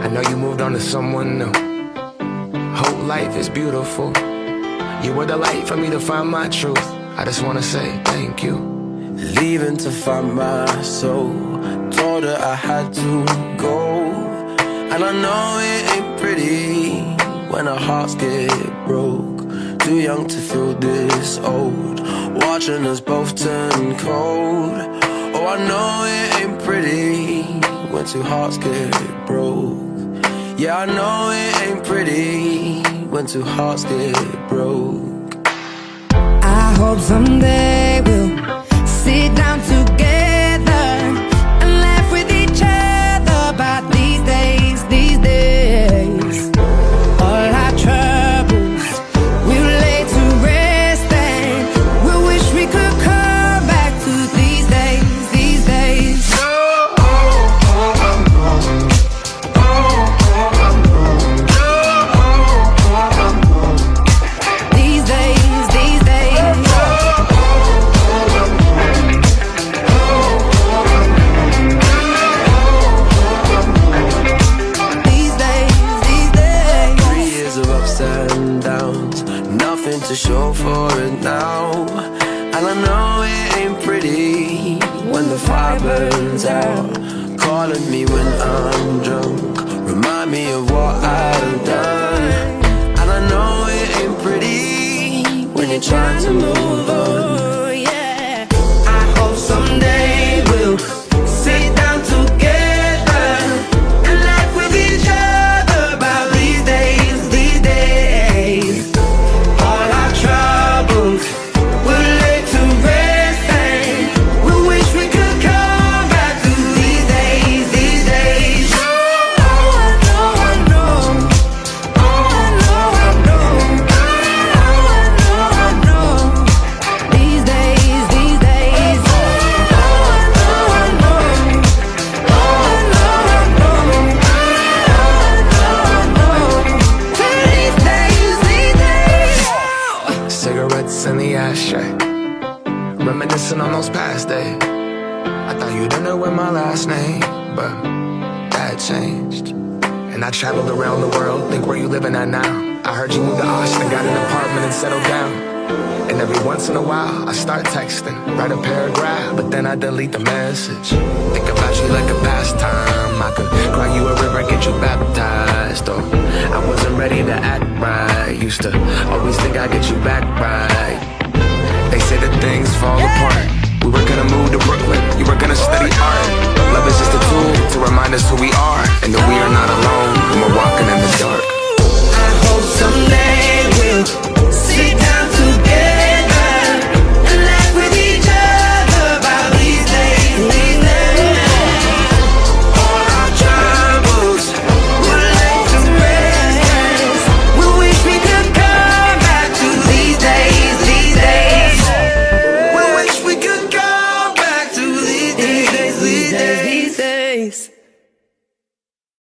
I know you moved on to someone new. Whole life is beautiful. You were the light for me to find my truth. I just wanna say thank you. Leaving to find my soul. Told her I had to go. And I know it ain't pretty when our hearts get broke. Too young to feel this old, watching us both turn cold. Oh, I know it ain't pretty when two hearts get broke. Yeah, I know it ain't pretty when two hearts get broke. I hope someday we'll sit down together and laugh with each other about these days, these days. All our troubles we'll lay to rest, and we wish we could come back to these days, these days. These days, these days. These days, these days. 3 years of ups and downs, nothing to show for it now. And I know it ain't pretty when the fire burns out. Calling me when I'm drunk, remind me of what I've done. And I know it ain't pretty when you're trying to move on. Oh, yeah. I hope someday we'll sit down together and laugh with each other about these days, these days. All our troubles we'll lay to rest, and we wish we could come back to these days, these days. Oh, I know, I know. Oh, I know, I know. Oh, I know, I know. These days, these days. Oh, I know, I know. Oh, I know, I know. Oh, I know, I know. These days, these days. Cigarettes in the ashtray, reminiscing on those past days. I thought you didn't know my last name, but that changed. And I traveled around the world, think where you living at now. I heard you moved to Austin, got an apartment and settled down. And every once in a while, I start texting, write a paragraph, but then I delete the message. Think about you like a pastime. I could cry you a river, get you baptized. Or I wasn't ready to act right. Used to always think I'd get you back right. They say that things fall apart. We were gonna move to Brooklyn, you were gonna study art. Love is just a tool to remind us who we are, and that we are not alone.